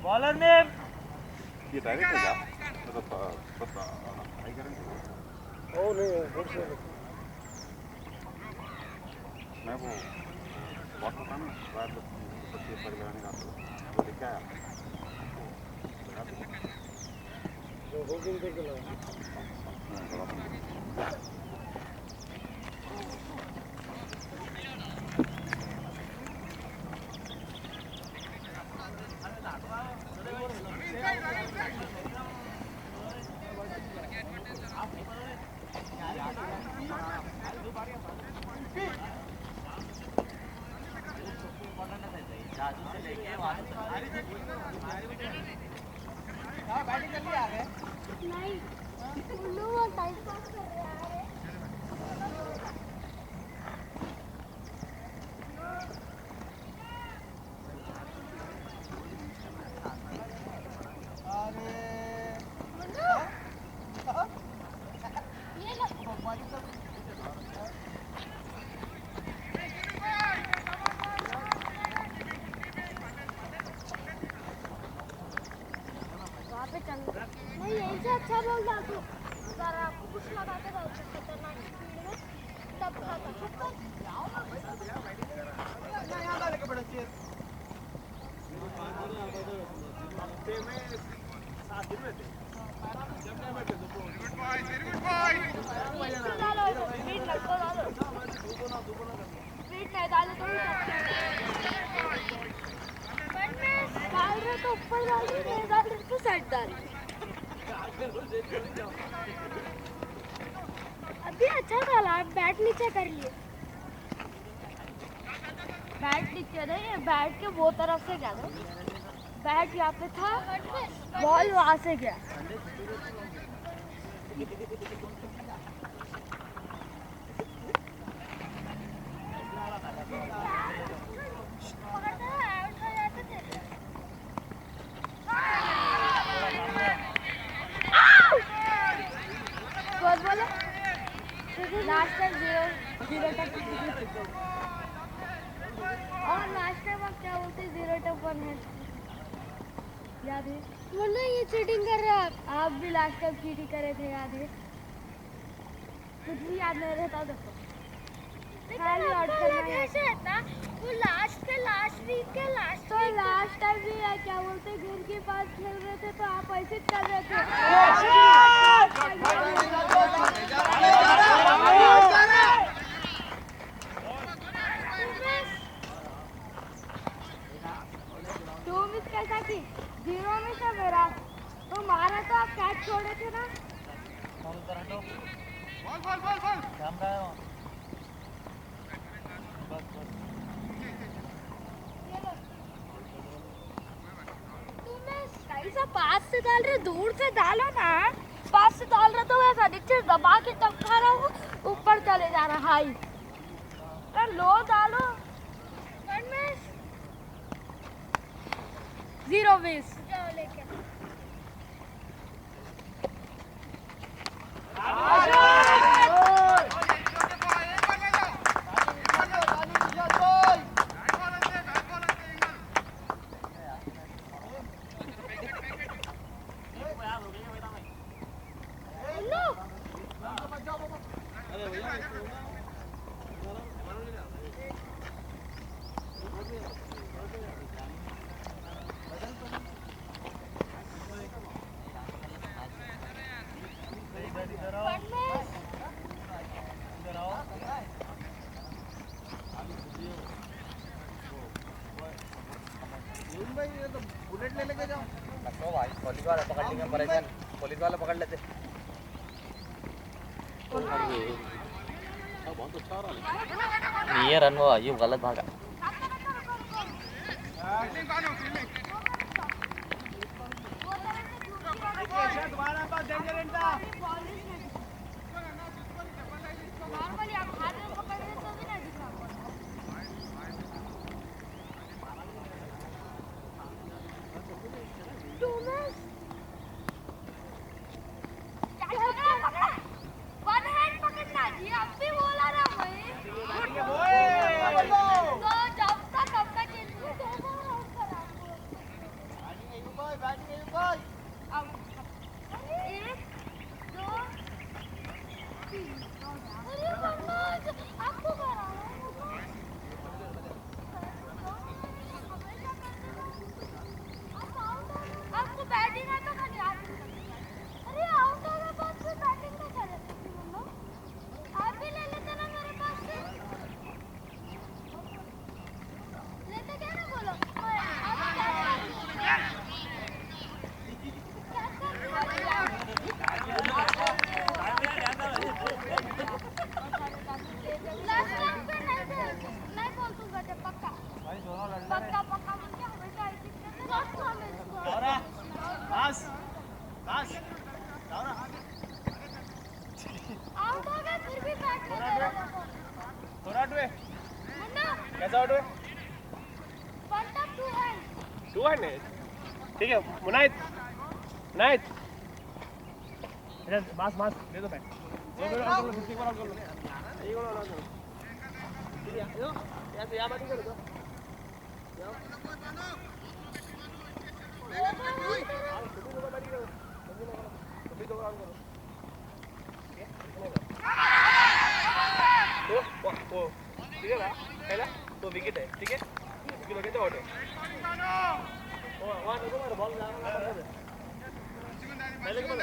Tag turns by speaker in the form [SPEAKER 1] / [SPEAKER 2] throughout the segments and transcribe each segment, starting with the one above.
[SPEAKER 1] Bowler में
[SPEAKER 2] ये direct है क्या मतलब आई करेंगे
[SPEAKER 3] ओ नहीं फिर से
[SPEAKER 2] मैं वो वाटर था ना रात बच्चे पर लगाने का वो लेके आया
[SPEAKER 3] जो हो गई देख लो
[SPEAKER 4] नहीं यही से अच्छा बोल रहा तू अगर आपको कुछ लगाते रहो खतरनाक स्पीड में तब खाता तो ऊपर डाल रही नहीं डाल रही तो साइड डाल रही अभी अच्छा डाला बैट नीचे कर लिए बैट नीचे नहीं बैट के वो तरफ से गया था बैट यहाँ पे था बॉल वहाँ से गया लास्ट टाइम 0 तक और लास्ट टाइम आप क्या बोलते 0 तक 1 है याद है बोलो ये चीटिंग कर रहा है आप भी लास्ट टाइम चीटिंग करे थे याद है कुछ भी याद नहीं रहता देखो खाली आउट करना कैसे था वो लास्ट वीक के लास्ट तो लास्ट टाइम भी क्या बोलते घर के पास खेल रहे थे तो आप ऐसे कर रहे थे कैसा की 0 में था मेरा तो मारा तो आप कैच छोड़े थे ना
[SPEAKER 1] बॉल
[SPEAKER 4] कैसा पास से डाल रहे दूर से डालो ना पास से डाल रहे तो वैसा नीचे दबा के टपका रहा हूँ ऊपर चले जा रहा हाई तो लो डालो 0 बेस
[SPEAKER 3] बुलेट ले लेके जाओ
[SPEAKER 1] रखो भाई पुलिस वाला पकड़ लेंगे परेशान पुलिस वाला पकड़ लेते
[SPEAKER 2] बहुत अच्छा रहा
[SPEAKER 1] नहीं है रन हुआ ये गलत भागा
[SPEAKER 3] तुम्हारा पास डेंजर एंटा
[SPEAKER 4] नॉर्मली आप हाथ में पकड़ रहे तो भी ना दिखा अरे मनोज आपको कर रहा हूँ आपको बैटिंग है तो खाली आप अरे आउट होने बाद फिर बैटिंग ना करे आप भी ले लेते ना मेरे पास से लेते क्या ना बोलो लास्ट टाइम पे नहीं बोल दूंगा जब पक्का पक्का पक्का मुझे हमेशा ऐसी करते लास्ट टाइम
[SPEAKER 3] दौरा बस बस दौरा
[SPEAKER 4] आउट हो गए फिर भी बैट नहीं दे रहा
[SPEAKER 3] थोड़ा आउट हुए
[SPEAKER 4] मुन्ना
[SPEAKER 3] कैसा आउट हुए
[SPEAKER 4] one tap two hand
[SPEAKER 3] two hand ठीक है मुनाइद मुनाइद बस बस दे दो बैट दो बार आउट कर लो 50 बार आउट कर लो ये गोल आउट करो ठीक है यो ऐसे यहां बैटिंग करो तो ठीक है ना पहला तो विकेट है ठीक है विकेट लगे तो आउट है वहां देखो मेरा बॉल जा रहा है पहले के बाद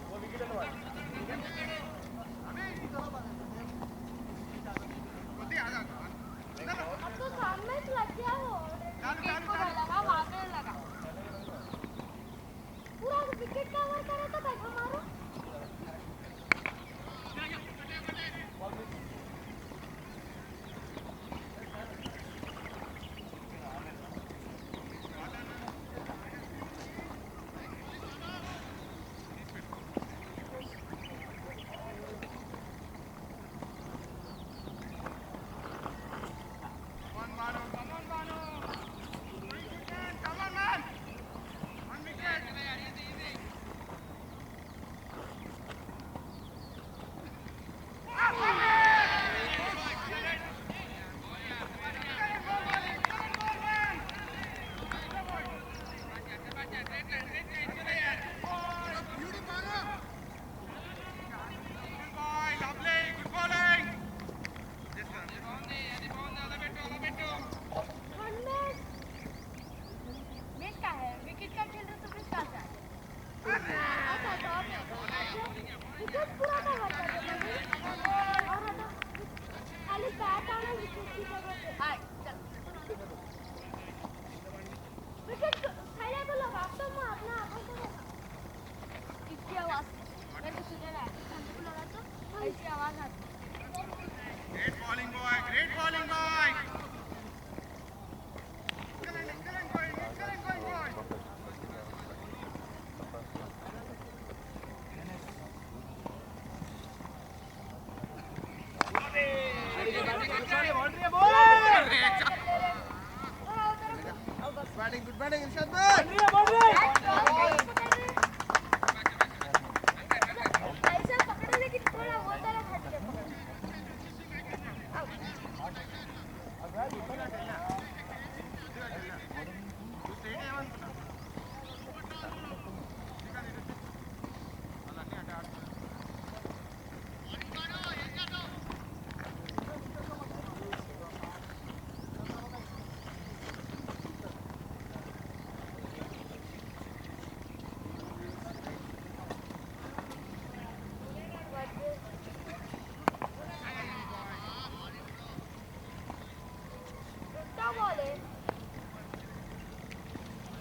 [SPEAKER 3] वो विकेट है ना
[SPEAKER 4] अब तो सामने से लग गया हो विकेट को लगा वहां पे लगा पूरा विकेट कवर करे तो बैठा मारो
[SPEAKER 3] Good batting, Irshad bhai.
[SPEAKER 4] ऐसा पकड़ो लेकिन थोड़ा वो तरह हट के पकड़ो बोले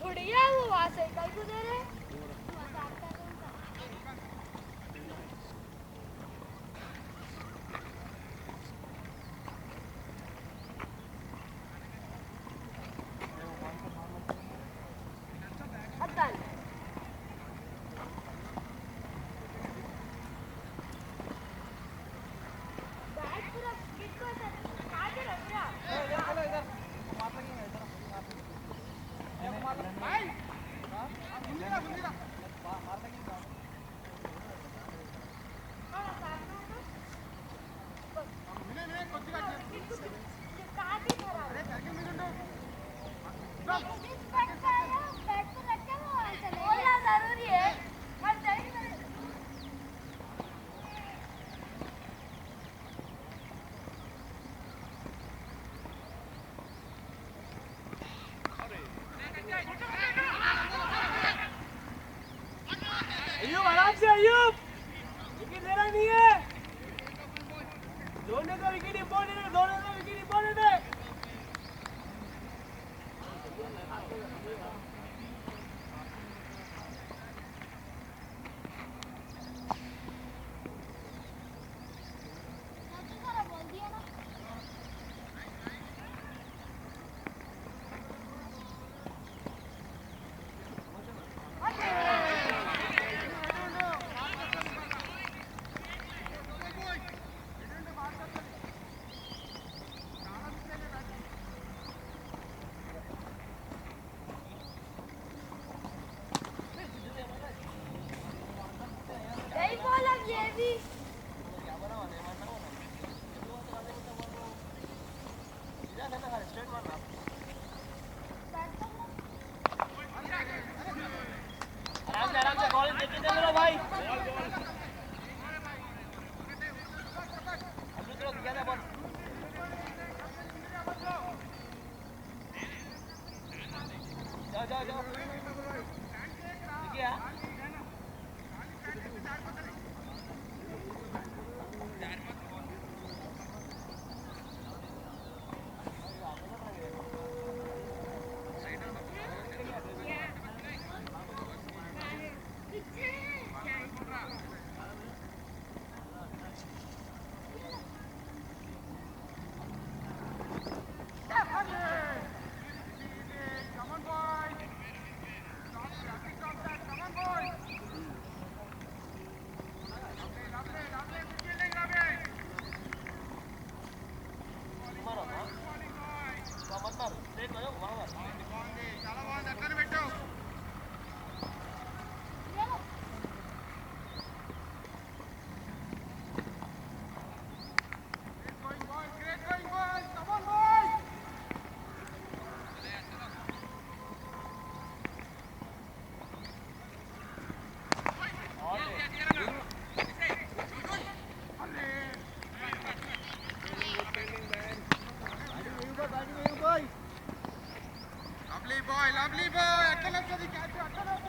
[SPEAKER 4] बढ़िया वो वहां से कल को दे रहे
[SPEAKER 3] अय्यूब विकेट लेना नहीं है दोनों का विकेट इंपॉर्टेंट है दोनों का विकेट इंपॉर्टेंट है
[SPEAKER 4] सही बोला ये भी
[SPEAKER 3] आराम से बॉल देते चलो भाई अभी तो क्या था बॉल जाओ क्या
[SPEAKER 2] Lovely boy, अकेला से catch अकेला से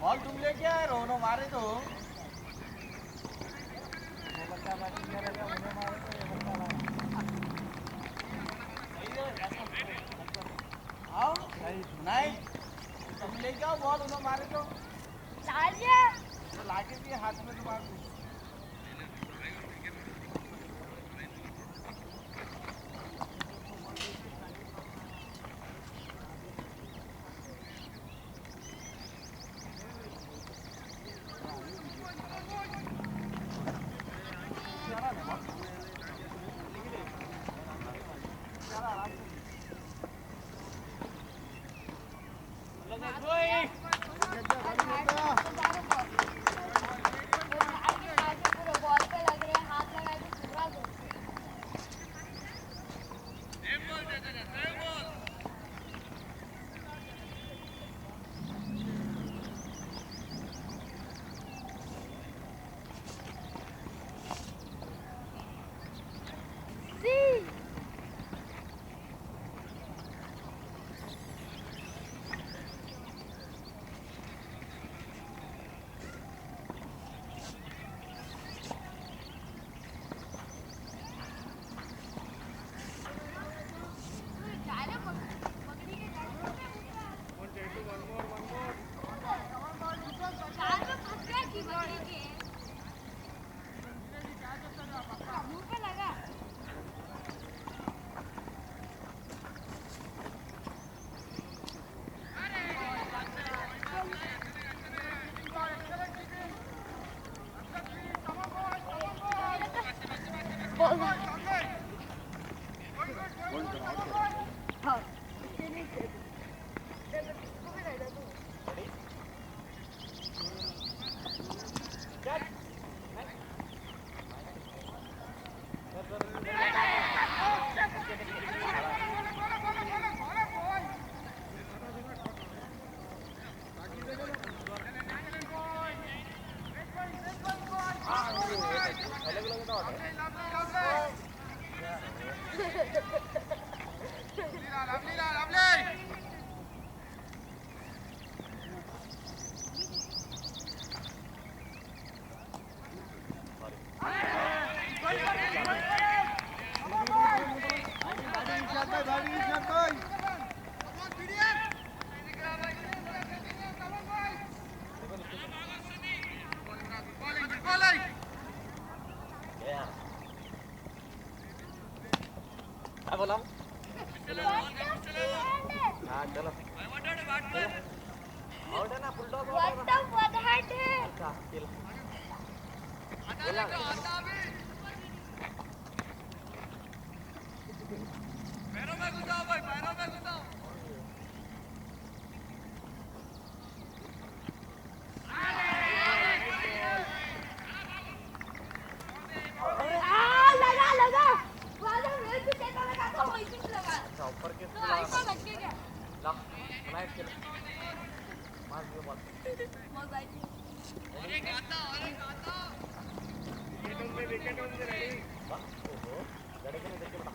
[SPEAKER 1] बॉल तुम लेके आए रोनो मारे तो आओ नहीं तुम लेके आओ बॉल उन्होंने मारे तो लाके भी हाथ में तुम्हारे
[SPEAKER 4] हाँ ये नहीं खेल
[SPEAKER 3] काय बोला हाँ चलो आउट है ना full top
[SPEAKER 4] What the fuck had है
[SPEAKER 3] अच्छा खेल
[SPEAKER 1] पैरों में घुसाओ भाई, पैरों में घुसाओ।
[SPEAKER 4] लगा वाला मेरे भी कहता लगा था वही भी लगा
[SPEAKER 3] अच्छा ऊपर के
[SPEAKER 4] तो ऐसा लग गया
[SPEAKER 3] ला लाइट खेल मार दियो बॉल
[SPEAKER 4] बहुत आई
[SPEAKER 1] और एक आता
[SPEAKER 3] विकेट ऑन दे रेडी ओहो लड़के ने देख के बता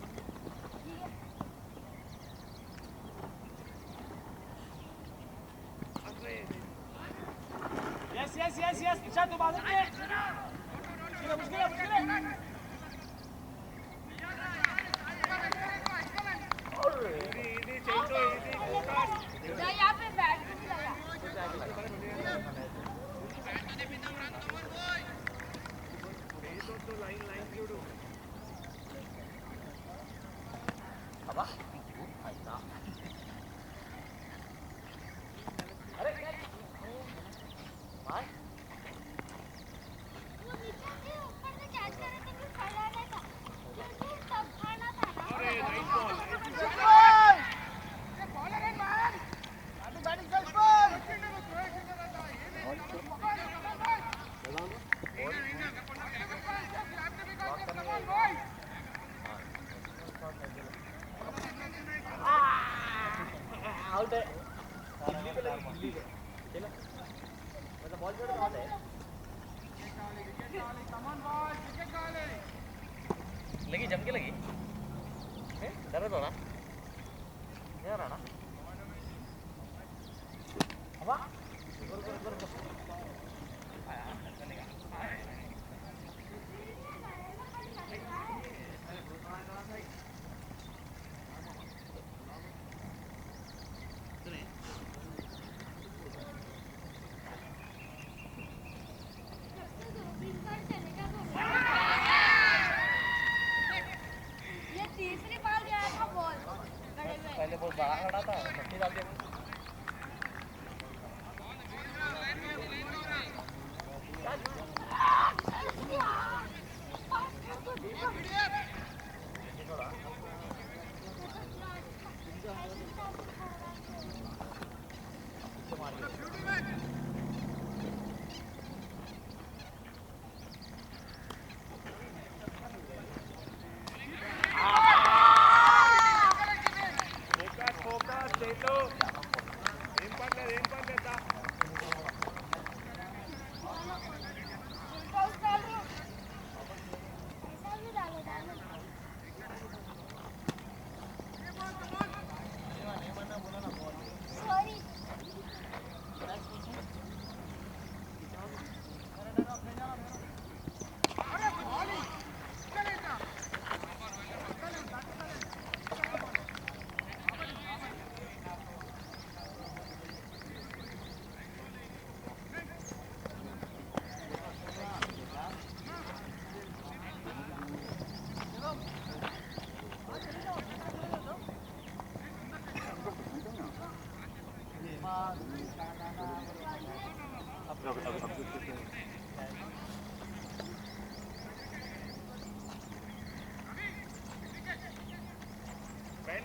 [SPEAKER 1] यस पीछा तो बाजू में मुश्किल
[SPEAKER 4] यहाँ पे बैट भी लगा
[SPEAKER 3] अब अरे मार
[SPEAKER 4] वो नीचे से ऊपर से कैच करे थे फिर फैलाने का फिर तब खाना था ना अरे नाइस बॉल
[SPEAKER 1] बॉलर है मार बैटिंग चल पर
[SPEAKER 3] आउट है गिल्ली पे लगी चलो मतलब बॉल छोड़ आउट है लगी जम के लगी दर्द हो रहा क्या रहा ना अब गुर
[SPEAKER 4] ये तीसरी बार गया था बॉल बड़े में
[SPEAKER 3] पहले बहुत बड़ा खड़ा था छक्के डाल दिया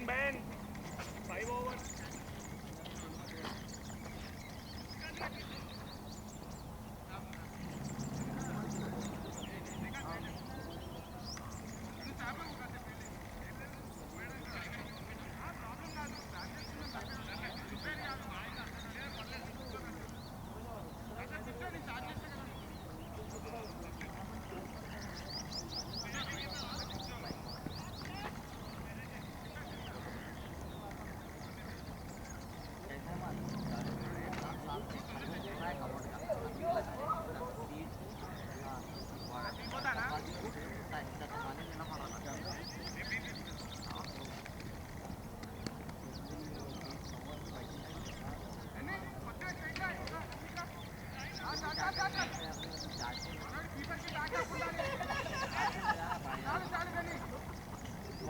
[SPEAKER 3] Ben. 5 over.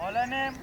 [SPEAKER 1] Bowler name.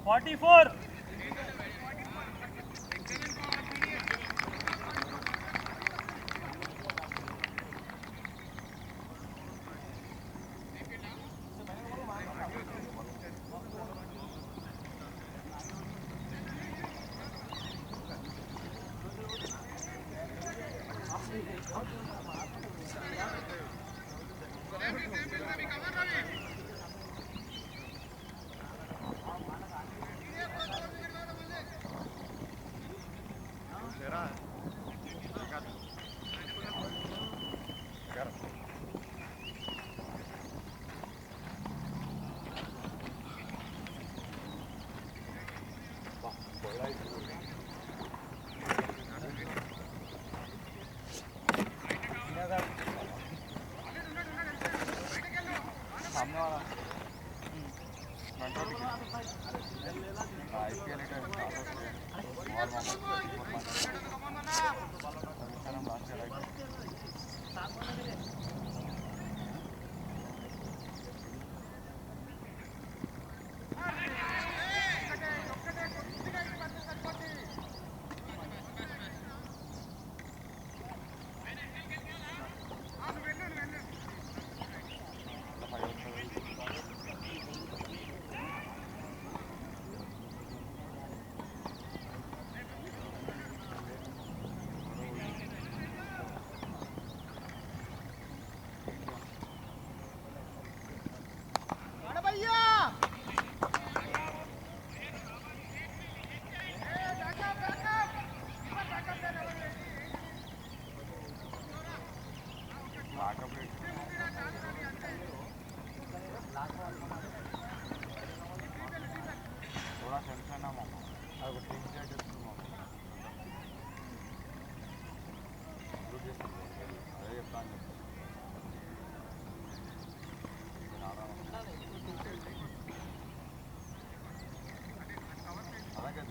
[SPEAKER 1] Forty-four.
[SPEAKER 2] सामने वाला IPL थोड़ा टेंशन ना मामा अगर टीम क्या करती मामा अरे प्लान అలాగే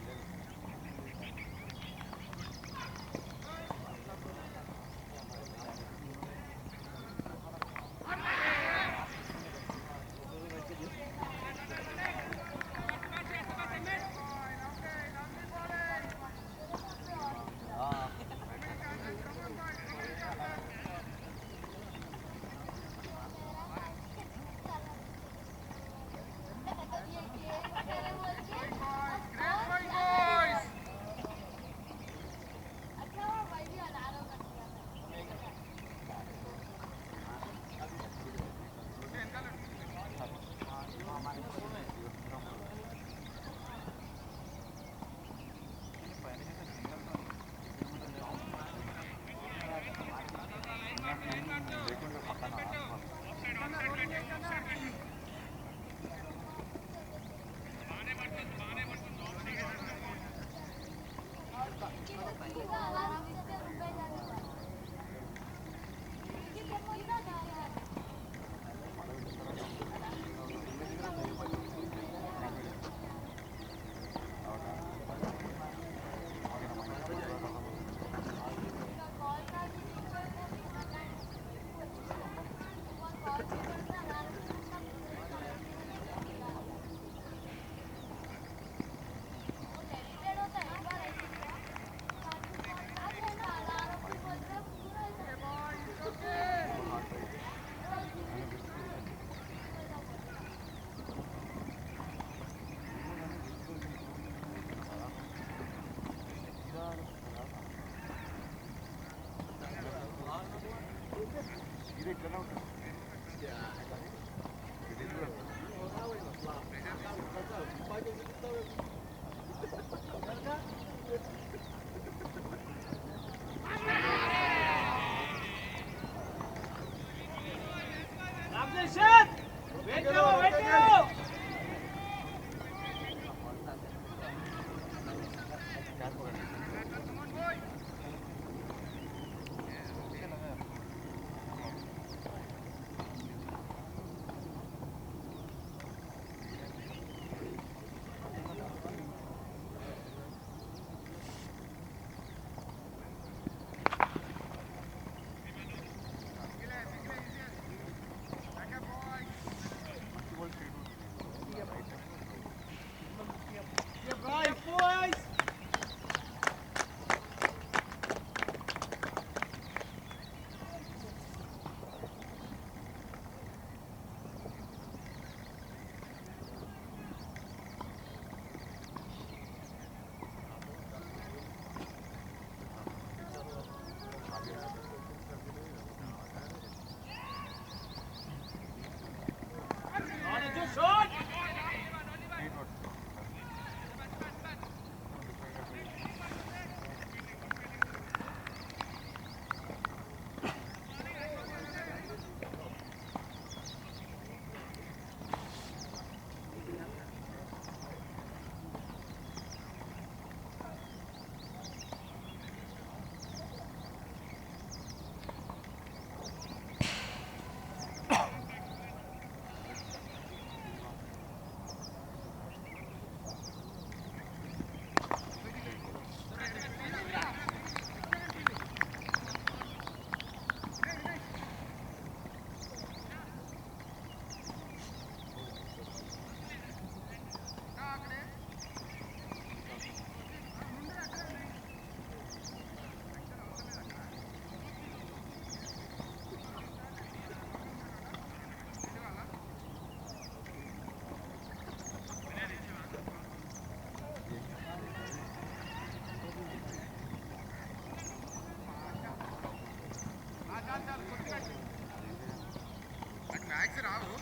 [SPEAKER 1] కలిసి రావు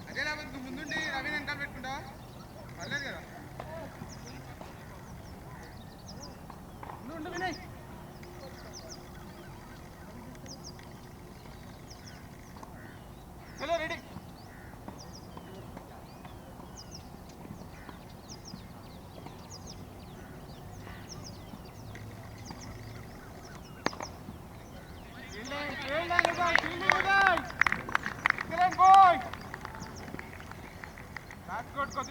[SPEAKER 1] అదే లేకపోతే నువ్వు ముందుండి రవి వెనకాల పెట్టుకుంటావా పర్లేదు కదా